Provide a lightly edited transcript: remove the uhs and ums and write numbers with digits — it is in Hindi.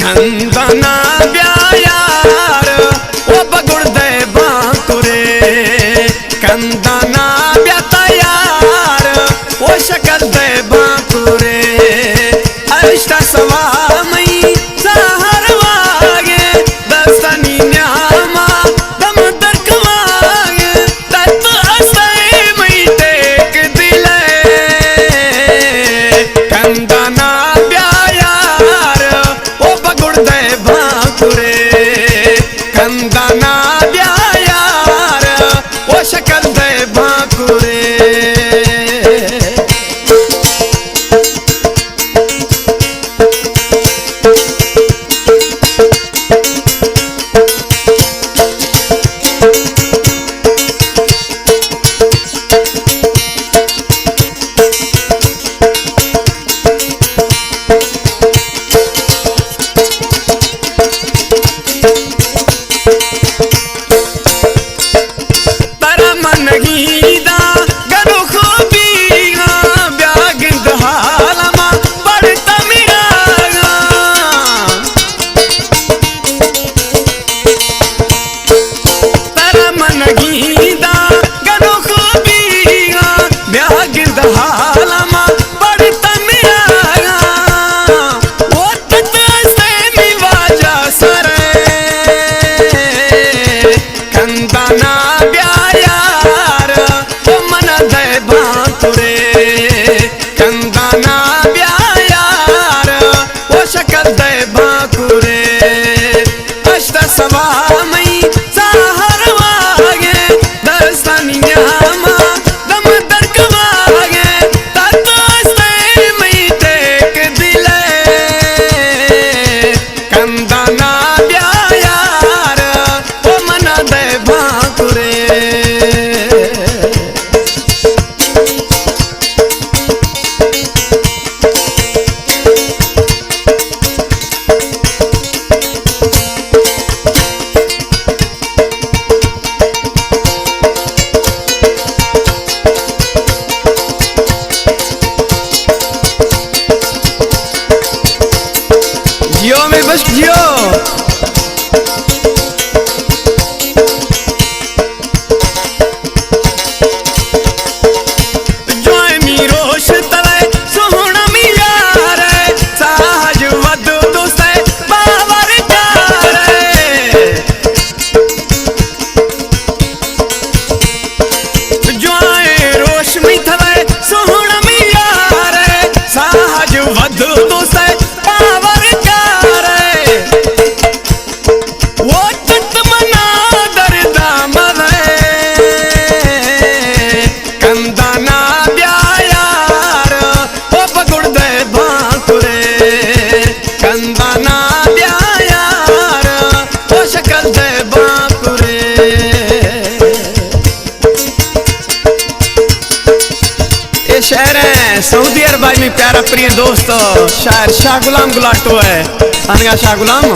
कंदना ब्यायार ओ बगुड़ दे बांकुरे कंदना ब्यातायार ओ शकल दे बांकुरे अरिष्टा सवा मई सहर वागे दस्तनी न्यामा दम दरकवागे तत असै मई टेक दिले कंदना ब्यायार ओ बगुड़ दे बांकुरे कंदना ब्यायार ओ शकल दे बांकुरे गीदा गनो खूबीगा ब्यागिंद हालमा पड़ता मिरागा तारा मन गीदा गनो खूबीगा ब्यागिंद हालमा पड़ता मिरागा वो तत से मिवाजा सरे कंदना कंदना ब्यायार ओ शकल दे बांकुरे अष्ट सवा मई सहर वागे दस्तनी न्यामा दम दरकवागे तत असै मई टेक दिले कंदना ब्यायार ओ मन दे बांकुरे जियो में बस जियो जोए मीरोश तले सोहना मियार साज वद दोस्ते बावर कार जोए रोश में तले सोहना मियार साज वद दोस्ते बावर कंदना ब्यायार ओ बगुड़ दे बांकुरे कंदना ब्यायार ओ शकल दे बांकुरे ये शहर है सऊदी अरब में प्यारा प्रिय दोस्तों शायर शाह गुलाम गुलाटो है अनगा शाह गुलाम